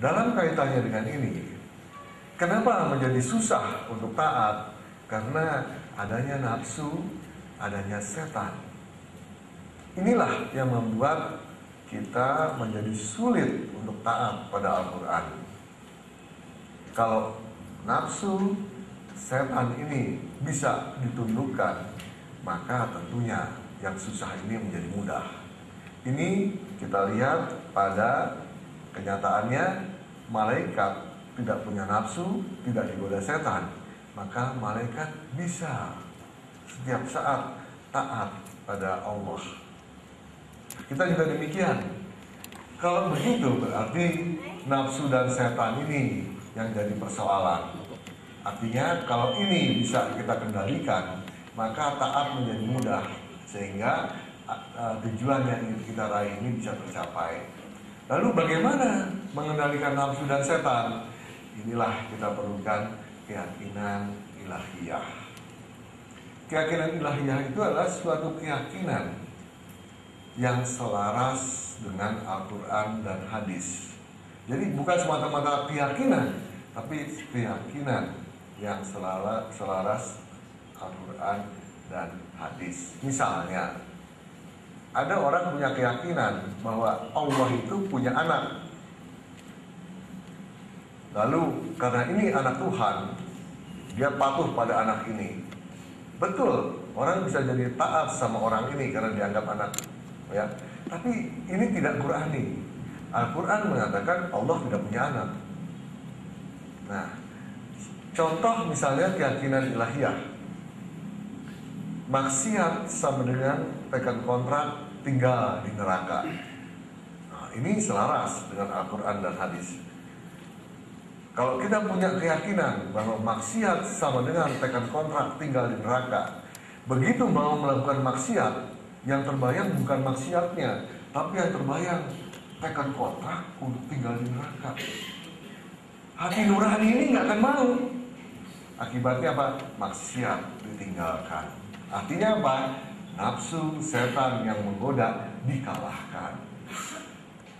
dalam kaitannya dengan ini, kenapa menjadi susah untuk taat? Karena adanya nafsu, adanya setan. Inilah yang membuat kita menjadi sulit untuk taat pada Al-Quran. Kalau nafsu, setan ini bisa ditundukkan, maka tentunya yang susah ini menjadi mudah. Ini kita lihat pada kenyataannya, malaikat tidak punya nafsu, tidak digoda setan, maka malaikat bisa setiap saat taat pada Allah. Kita juga demikian. Kalau begitu berarti nafsu dan setan ini yang jadi persoalan. Artinya kalau ini bisa kita kendalikan, maka taat menjadi mudah, sehingga tujuan yang ingin kita raih ini bisa tercapai. Lalu bagaimana mengendalikan nafsu dan setan? Inilah kita perlukan keyakinan ilahiyah. Keyakinan ilahiyah itu adalah suatu keyakinan yang selaras dengan Al-Quran dan hadis. Jadi bukan semata-mata keyakinan, tapi keyakinan yang selaras Al-Quran dan hadis. Misalnya, ada orang punya keyakinan bahwa Allah itu punya anak. Lalu karena ini anak Tuhan, dia patuh pada anak ini. Betul, orang bisa jadi taat sama orang ini karena dianggap anak, ya. Tapi ini tidak Qurani. Al-Quran mengatakan Allah tidak punya anak. Nah, contoh misalnya keyakinan ilahiyah. Maksiat sama dengan tekan kontrak tinggal di neraka. Nah, ini selaras dengan Al-Quran dan hadis. Kalau kita punya keyakinan bahwa maksiat sama dengan tekan kontrak tinggal di neraka, begitu mau melakukan maksiat, yang terbayang bukan maksiatnya, tapi yang terbayang tekan kontrak untuk tinggal di neraka. Hati nurani ini nggak akan mau. Akibatnya apa? Maksiat ditinggalkan. Artinya apa? Nafsu setan yang menggoda dikalahkan.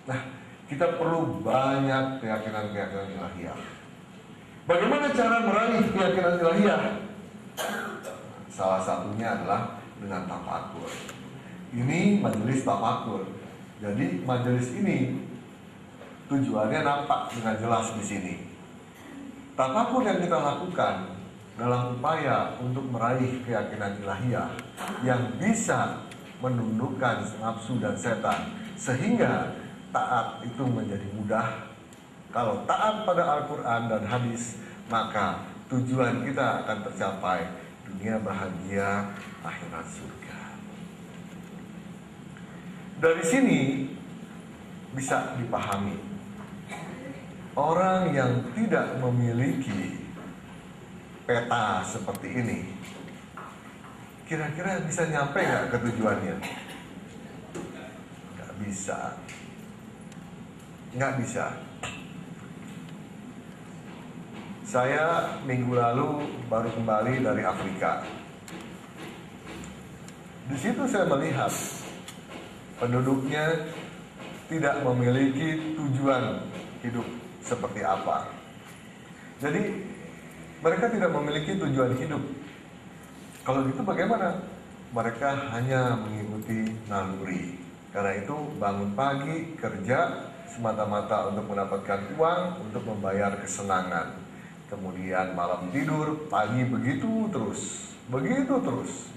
Nah, kita perlu banyak keyakinan-keyakinan ilahiyah. Bagaimana cara meraih keyakinan ilahiyah? Salah satunya adalah dengan tafakur. Ini majelis tafakur. Jadi majelis ini tujuannya nampak dengan jelas di sini. Tafakur yang kita lakukan dalam upaya untuk meraih keyakinan ilahiyah yang bisa menundukkan nafsu dan setan, sehingga taat itu menjadi mudah. Kalau taat pada Al-Quran dan hadis, maka tujuan kita akan tercapai, dunia bahagia, akhirat surga. Dari sini bisa dipahami, orang yang tidak memiliki peta seperti ini, kira-kira bisa nyampe nggak ke tujuannya? Nggak bisa. Nggak bisa. Saya minggu lalu baru kembali dari Afrika. Di situ saya melihat penduduknya tidak memiliki tujuan hidup seperti apa. Jadi mereka tidak memiliki tujuan hidup. Kalau gitu bagaimana? Mereka hanya mengikuti naluri. Karena itu bangun pagi, kerja semata-mata untuk mendapatkan uang, untuk membayar kesenangan. Kemudian malam tidur, pagi begitu terus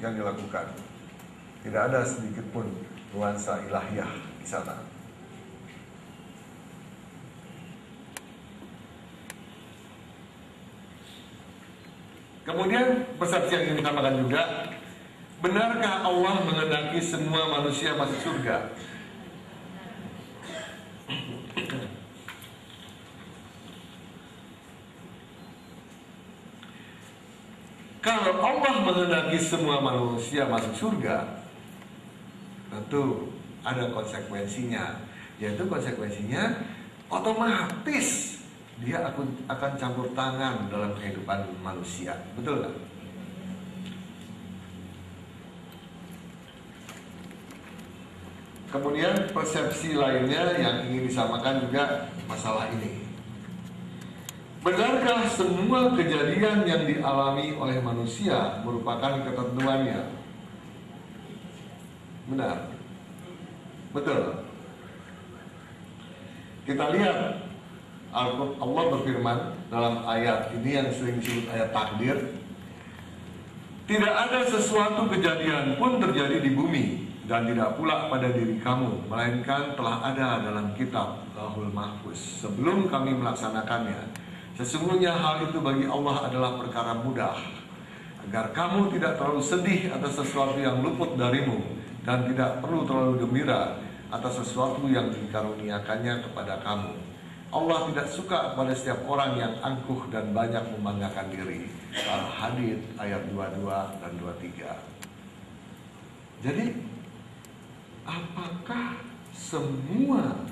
yang dilakukan. Tidak ada sedikit pun nuansa ilahiyah di sana. Kemudian persepsi yang ditambahkan juga, benarkah Allah menghendaki semua manusia masuk surga? Kalau Allah menghendaki semua manusia masuk surga, tentu ada konsekuensinya, yaitu konsekuensinya otomatis dia akan campur tangan dalam kehidupan manusia. Betul nggak? Kemudian persepsi lainnya yang ingin disamakan juga masalah ini. Benarkah semua kejadian yang dialami oleh manusia merupakan ketentuannya? Benar. Betul. Kita lihat Allah berfirman dalam ayat ini yang sering disebut ayat takdir. Tidak ada sesuatu kejadian pun terjadi di bumi dan tidak pula pada diri kamu, melainkan telah ada dalam kitab Lauhul Mahfuz sebelum kami melaksanakannya. Sesungguhnya hal itu bagi Allah adalah perkara mudah, agar kamu tidak terlalu sedih atas sesuatu yang luput darimu, dan tidak perlu terlalu gembira atas sesuatu yang dikaruniakannya kepada kamu. Allah tidak suka pada setiap orang yang angkuh dan banyak membanggakan diri. Al-Hadid ayat 22 dan 23. Jadi, apakah semua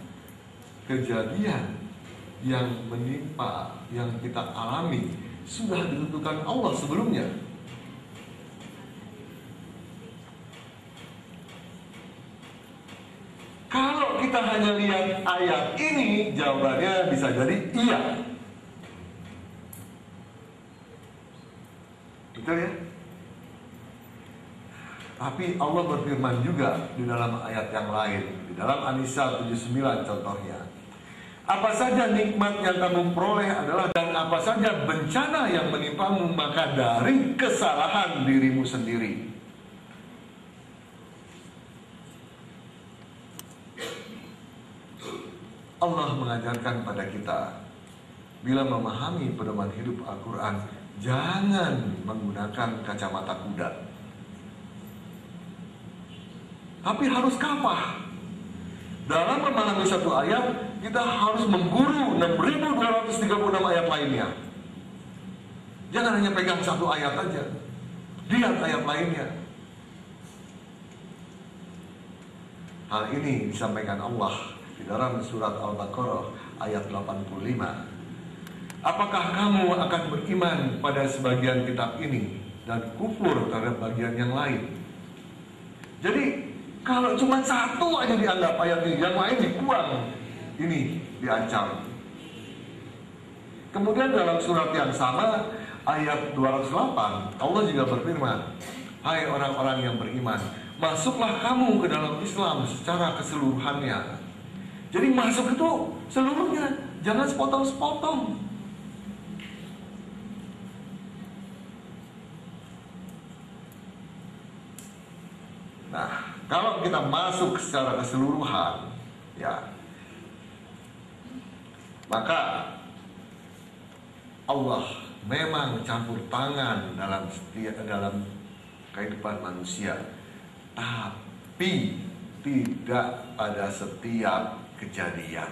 kejadian yang menimpa, yang kita alami sudah ditentukan Allah sebelumnya? Kalau kita hanya lihat ayat ini, jawabannya bisa jadi iya. Betul ya? Tapi Allah berfirman juga di dalam ayat yang lain, di dalam An-Nisa 79 contohnya. Apa saja nikmat yang kamu peroleh adalah, dan apa saja bencana yang menimpamu, maka dari kesalahan dirimu sendiri. Allah mengajarkan pada kita, bila memahami pedoman hidup Al-Quran, jangan menggunakan kacamata kuda, tapi harus kapah. Dalam memahami satu ayat, kita harus mengguru 6.236 ayat lainnya. Jangan hanya pegang satu ayat aja, lihat ayat lainnya. Hal ini disampaikan Allah di dalam surat Al-Baqarah ayat 85. Apakah kamu akan beriman pada sebagian kitab ini dan kufur terhadap bagian yang lain? Jadi kalau cuma satu aja dianggap ayat ini, yang lain dibuang, ini diancam. Kemudian dalam surat yang sama ayat 208, Allah juga berfirman, hai orang-orang yang beriman, masuklah kamu ke dalam Islam secara keseluruhannya. Jadi masuk itu seluruhnya, jangan sepotong-sepotong. Nah, kalau kita masuk secara keseluruhan, ya, maka Allah memang campur tangan dalam kehidupan manusia, tapi tidak pada setiap kejadian.